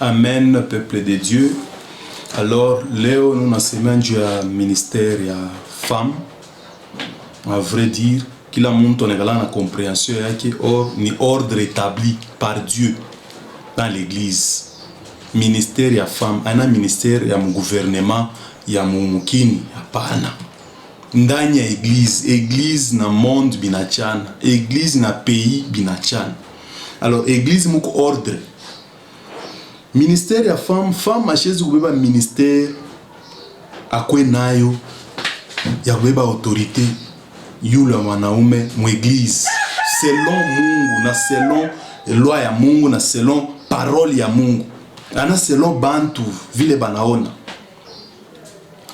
Amen, peuple de Dieu. Alors, leo nous nasema juu ya ministère ya femme. À vrai dire, kila muntu anekala na compréhension yake, or ni ordre établi par Dieu dans l'église. Ministère ya femme, ana ministère ya gouvernement ya mumukini, hapana. Ndani ya église na monde binachana, église na pays binachana. Alors église muko ordre. Ministère ya femme achezi kubeba ministère akwe nayo ya kubeba autorité yule mwanaume mu église selon Mungu na selon loi ya Mungu na selon parole ya Mungu. Ana selon bantu vile banaona.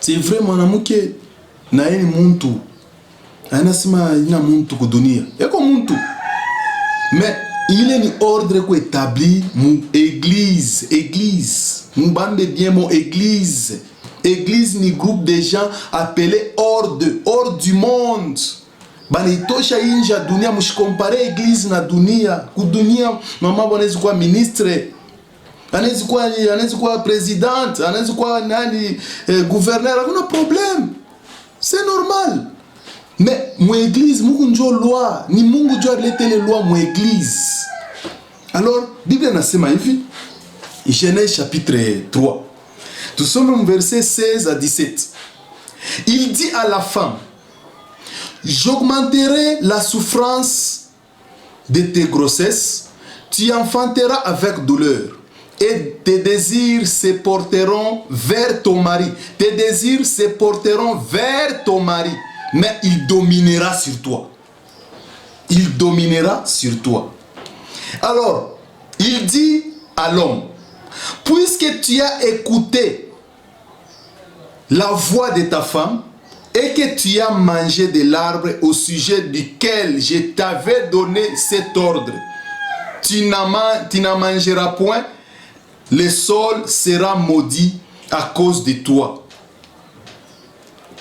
C'est vrai mwanamke na yeye muntu. Anasema ina muntu kudunia. Yako muntu. Mais il est ordre ko établi mu église. Mu bande bien mon église. Église ni groupe de gens appelés hors du monde. Bani tosha inja dunia mushikompare église na dunia. Ku dunia mama bonezi kwa ministre. Anezi kwa présidente, anezi kwa nani gouverneur, hakuna problème. C'est normal. Mais mon église, Mungu njo loi, ni Mungu njo alete les lois mon église. Alors, Bible nasema hivi, Genèse chapitre 3. Nous sommes au verset 16 à 17. Il dit à la femme, j'augmenterai la souffrance de tes grossesses, tu enfanteras avec douleur. Et tes désirs se porteront vers ton mari. Tes désirs se porteront vers ton mari. Mais il dominera sur toi. Il dominera sur toi. Alors, il dit à l'homme, puisque tu as écouté la voix de ta femme et que tu as mangé de l'arbre au sujet duquel je t'avais donné cet ordre, tu n'en mangeras point. Le sol sera maudit à cause de toi.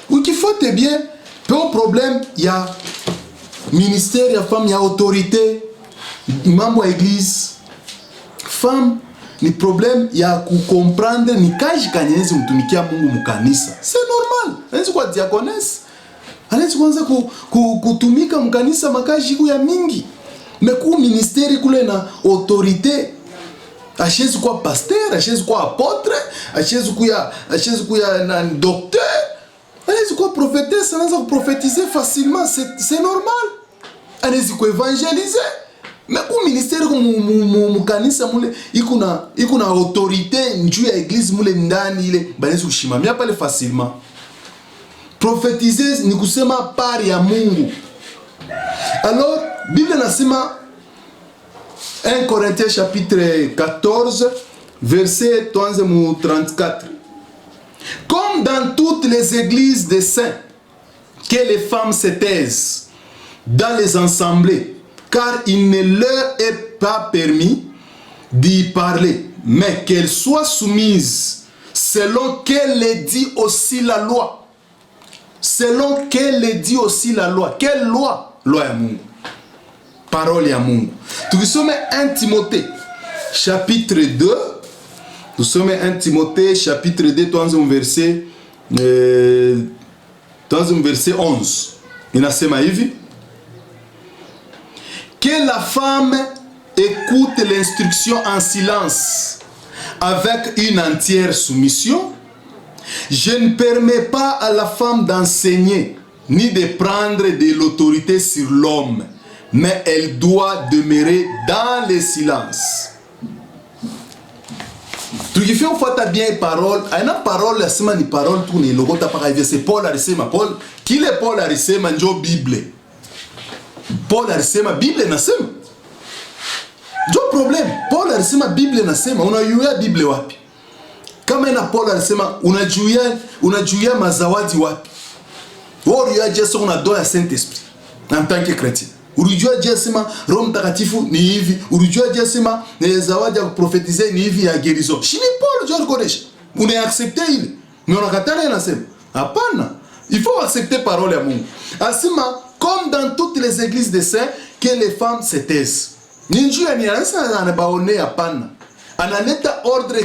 Oui, qu'il faut te bien. Peu de problème, il y a ministère, il y a femme, il y a autorité, membre de l'église. Femme, ni problème, il y a comprendre, ni kaji kanyezi mtumikia Mungu mkanisa. C'est normal. Anezi kwa diakonesse. Anezi kwanza kutumika mkanisa makaji ku ya mingi. Meku ministeri kule na autorité. Achezi kwa pasteur, achezi kwa apôtre, achezi kuya na docteur, achezi kwa prophétesse, anaanza kuprophétiser facilement, c'est normal. Anezi kwa évangéliser. Mais kwa ministère mu kanisa mule iko na autorité njuu ya église mule ndani ile banaweza kushimamia pale facilement. Prophétiser ni kusema par ya Mungu. Alors Bible nasema 1 Corinthiens chapitre 14, verset 34. Comme dans toutes les églises des saints, que les femmes se taisent dans les assemblées, car il ne leur est pas permis d'y parler, mais qu'elles soient soumises selon qu'elle les dit aussi la loi. Selon qu'elle les dit aussi la loi. Quelle loi? Loi ya Mungu. Parole ya Mungu. Nous sommes 1 Timothée chapitre 2. Nous sommes 1 Timothée chapitre 2 dans un verset 11. Inasema hivi. Que la femme écoute l'instruction en silence avec une entière soumission. Je ne permets pas à la femme d'enseigner ni de prendre de l'autorité sur l'homme, mais elle doit demeurer dans le silence. Tukifia ufuata bien parole, aina parole yasema ni parole tu ni logota paka hivi, c'est Paul alisema. Paul, kile Paul alisema njo Bible. Paul alisema Bible nasema. Njo problem. Paul alisema Bible nasema, unayua Bible wapi? Kama ina Paul alisema unajuia mazawadi wapi? Wewe unajua Yesu una doa ya Saint-Esprit en tant que chrétien. Unajua Yesu Roho Mtakatifu ni hivi, unajua Yesu zawadi ya kuprofetize ni hivi ya guérison. Shini Paul je reconnaît. Una accepter ile. Mais unakatana inasema. Hapana. Il faut accepter parole ya Mungu. Asema comme dans toutes les églises des saints que les femmes se taisent. Ninjua ni anasa anabaone hapana. analeta ordre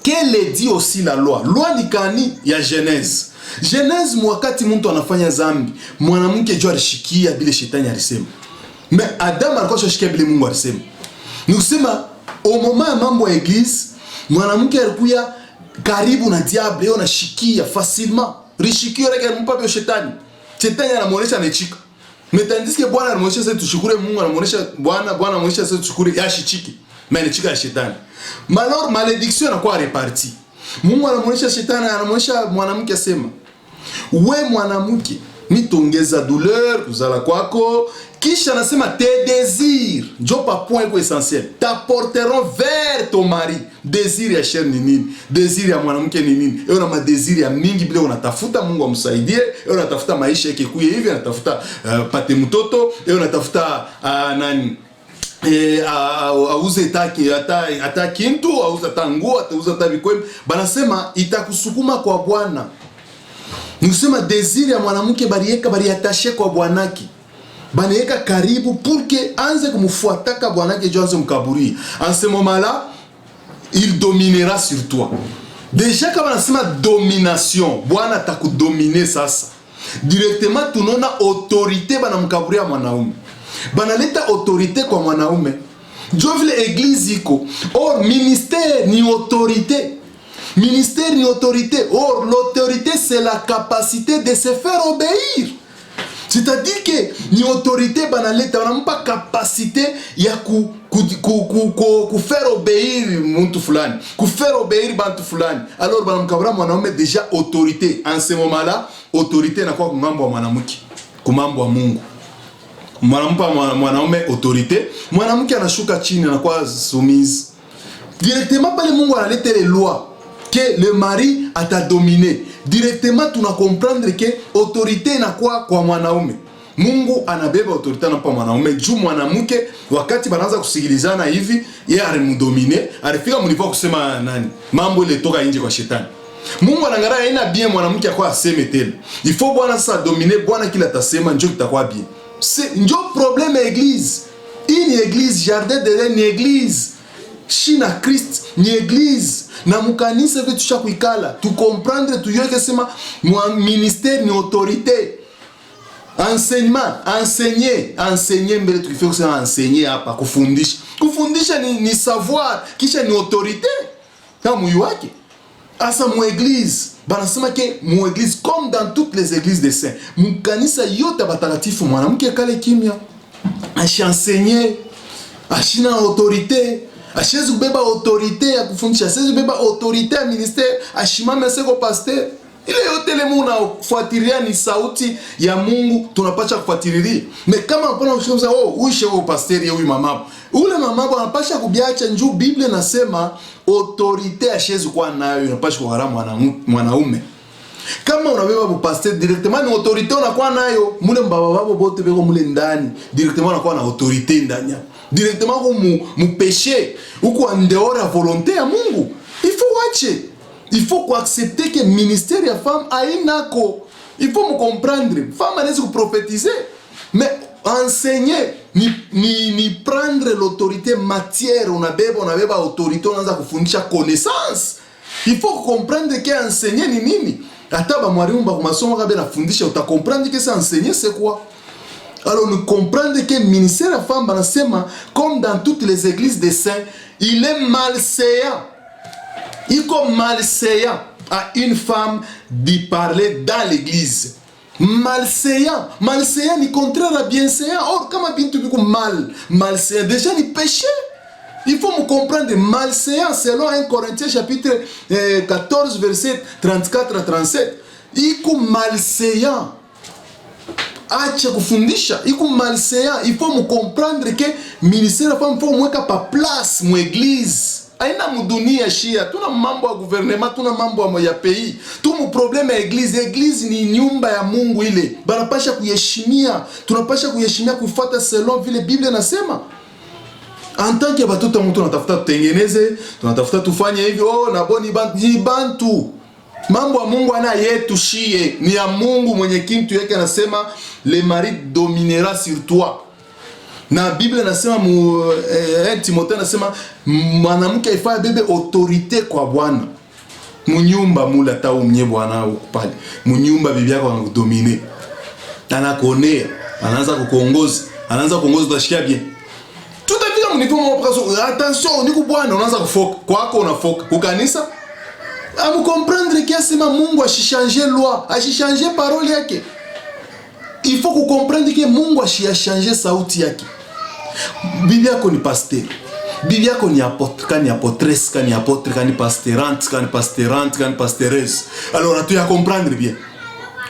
qu'elle dit aussi la loi. Loi ni kani ya Genèse. Genèse wakati mtu anafanya zambi, mwanamke jo alishikia bile shetani alisema. Mais Adam alikuwa shashikia bile Mungu alisema. Nikusema au moment ya mambo ya église, mwanamke alikuwa karibu na diable, yeye anashikia facilement. Rishikio lake mpa bio shetani. Shetani anamuonesha anachika. Mais tandis que Bwana anamuonesha sasa tushukure Mungu, anamuonesha Bwana anamuonesha sasa tushukure yashichiki. Mais anachika ya shetani. Malheur malédiction inakuwa reparti. Mungu anamuonesha shetani, anamuonesha mwanamke asema, we mwanamke mitongeza douleur kuzala kwako, kisha anasema tes désirs, njo pa point ko essentiel, t'apporteront vers ton mari. Désir ya chair ni nini? Désir ya mwanamke ni nini? Yeye una madésir ya mingi bila unatafuta Mungu amsaidie, yeye unatafuta maisha yake kuye hivi, anatafuta pate mtoto, yeye unatafuta nani auze taki ata kintu, auze tanguo, atauza tabikwem. Banasema itakusukuma kwa Bwana. Nikusema désir ya mwanamke bari attaché kwa bwanaki. Banaweka karibu pour que anze kumfuataka bwanake jo anze mkaburi. En ce moment-là, il dominera sur toi. Déjà kama nasema domination, Bwana atakudominer sasa. Directement tunaona autorité bana mkaburia mwanaume. Banaleta autorité kwa mwanaume. Jo vile église iko. Or ministère ni autorité. Ministère ni autorité. Or l'autorité c'est la capacité de se faire obéir. C'est-à-dire que ni autorité banaleta wanampa capacité ya faire obéir muntu fulani, faire obéir bantu fulani. Alors banamkabura mwanaume déjà autorité. En ce moment-là, autorité inakuwa kumambo wa mwanamke, kumambo wa Mungu. Mwanampa mwanaume autorité, mwanamke anashuka chini anakuwa soumise. Directement pale Mungu analeta les lois que le mari ata dominer. Directement tuna comprendre que autorité inakuwa kwa mwanaume. Mungu anabeba autorité na pa mwanaume. Juu mwanamke wakati banaanza kusikilizana hivi, yeye alimdomine, alifika mlipo kusema nani? Mambo ile toka nje kwa shetani. Mungu anangalia haina bien mwanamke akwa aseme tena. Il faut Bwana sasa dominer, Bwana kila atasema njoo kitakuwa bien. C'est njoo problème église. Hii ni église, jardin de Dieu ni église. Shina Christ ni église. Na mukanisa vetu tusha kuikala, tu comprendre tu yoke sema ministère ni autorité. Enseignement, enseigner mbele tukifika kusema enseigner hapa, kufundisha. Kufundisha ni savoir, kisha ni autorité. Kama muyu wake. Asa mu église, banasema ke mu église comme dans toutes les églises des saints, mukanisa yote batakatifu mwanamke kale kimya. Ashi enseigner, ashina autorité. Ashezu beba autorité ya kufundisha, ashezu beba autorité ya ministère, ashimame seko pasteur. Ile yote le Mungu unafuatilia ni sauti ya Mungu, tunapasha kufuatilia. Mais kama unapona kusema uishe pasteur ya huyu mama. Ule mama anapasha kubiacha njoo Biblia nasema autorité ashezu kwa nayo inapasha kuharamu mwanaume. Kama unabeba pasteur directement ni autorité unakuwa nayo, mule mbaba babo bote beko mule ndani, directement unakuwa na autorité ndani. Directement mu péché ou quoi en dehors de la volonté à Mungu. Il faut watcher. Il faut accepter que le ministère de la femme a un accord. Il faut me comprendre. Femme a pas prophétiser. Mais enseigner, ni prendre l'autorité matière. On a beba autorité, on a kufundisha connaissance. Il faut comprendre que enseigner ni nini. Ata ba mwalimu ba kumasomo kabe na fundisha uta comprendre que ça enseigner c'est quoi. Alors nous comprenons que le ministère de la femme, comme dans toutes les églises des saints, il est malséant. Il est comme malséant à une femme d'y parler dans l'église. Malséant. Malséant est contraire à bienséant. Or, comment bien tu peux mal? Malséant. Déjà, il péché. Il faut me comprendre. Malséant, selon 1 Corinthiens chapitre 14, verset 34 à 37. Il est comme malséant. Acha kufundisha iko malséant. Il faut me comprendre que ministère la femme faut mweka pa place mu église. Aina mudunia shia, tuna mambo ya gouvernement, tuna mambo ya pays. Tumu problème ya église ni nyumba ya Mungu ile. Banapasha kuyeshimia, tunapasha kuyeshimia kufuata selon vile Biblia nasema. En tant que batoto mtu tunatafuta tutengeneze, tunatafuta tufanye hivi, na boni bantu. Mambo ya Mungu ana yetu shie, ni ya Mungu mwenye kintu yake anasema le mari dominera sur toi. Na Biblia nasema Timotheo nasema mwanamke ifaa bebe autorite kwa Bwana. Munyumba mula tau mnye Bwana ukupali. Munyumba bibi yako anakudomine. Anakuonea, anaanza kukuongoza, utashikia bien. Tutafika mnifomo mwapaso, attention, niku Bwana unaanza kufoka, kwako unafoka. Kukanisa amu comprendre kiasi Mungu ashichanger loi, ashichanger parole yake. Il faut que comprendre que Mungu ashichanger sauti yake. Bibi yako ni pasteur. Bibi yako ni apôtre, kani apôtresse, kani apôtre, kani pastorante, kani pastorante, kani pasteuresse. Alors tu vas comprendre bien.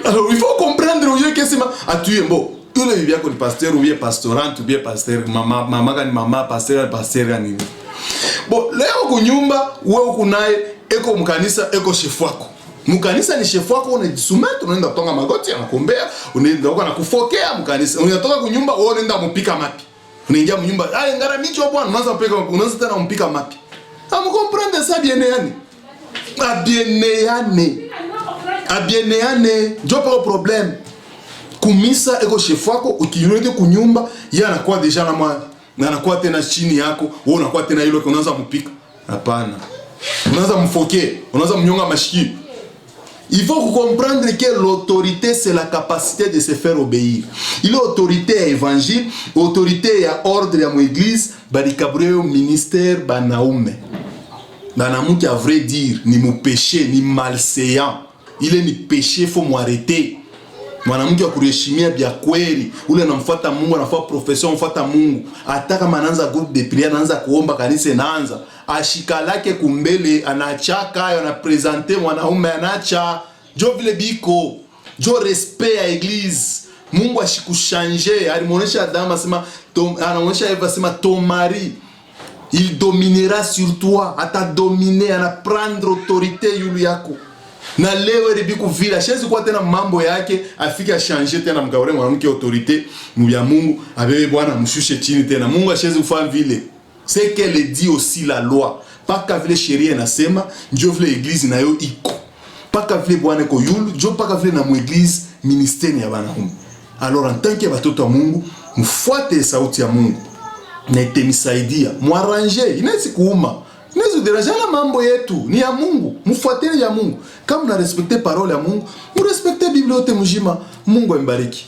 Alors il faut comprendre au lieu que c'est tu es bon. Tout le bibi yako ni pasteur ou bien pastorante ou bien pasteur, mama kani mama pasteur, pasteur kani. Bon, leo kunyumba wewe kunaye eko mkanisa eko chef wako. Mkanisa ni chef wako, unajisumeta, unaenda kutonga magoti anakuombea, unaenda huko anakufokea mkanisa. Unatoka kunyumba wewe unaenda mpika mapi. Unaingia mnyumba, ngara micho Bwana, unaanza kupika, unaanza tena mpika mapi. Amu comprendre ça bien yani. Abieneane. Jo pas problème. Kumisa eko chef wako, ukirudi kunyumba, yeye anakuwa deja na mwa, na anakuwa tena chini yako, wewe unakuwa tena hilo unaanza mpika. Hapana. Unaanza mfoke, unaanza mnyonga mashiki. Il faut comprendre que l'autorité, c'est la capacité de se faire obéir. Il y a autorité à évangile, autorité à ordre à mon église, barikabreo ministère banaume. Banamou qui a vrai dire, ni mon péché, ni malséant. Il est ni péché, il faut m'arrêter. Mwanamke wa kuheshimia bia kweli, ule anamfuata Mungu, anafanya profession, anamfuata Mungu. Ataka mananza group de prière, anaanza kuomba kanisa inaanza. Ashikalake kumbele anachaka, anapresenter mwanaume anacha. Jo vile biko, jo respect à église. Mungu ashikushanje, alimuonesha Adam asema, anamuonesha Eva asema ton mari il dominera sur toi, ata dominer, ana prendre autorité yulu yako. Na leo biku vila shezi kwa tena mambo yake afike changer tena mgaure mwanamke autorité ya Mungu abebe Bwana mshushe chini tena. Mungu ashezi kufanya vile. C'est qu'elle dit aussi la loi. Paka vile sheria inasema ndio vile église nayo iko. Paka vile Bwana ko yulu, ndio paka vile na mu église ministère ya banaume. Alors en tant que batoto wa Mungu, mfuate sauti ya Mungu. Na itemisaidia, muarrange, inaweza kuuma. Inaweza derajana mambo yetu, ni ya Mungu. Mfuateni ya Mungu. Kama na respecte parole ya Mungu, mu respecte Biblia yote mjima. Mungu ambariki.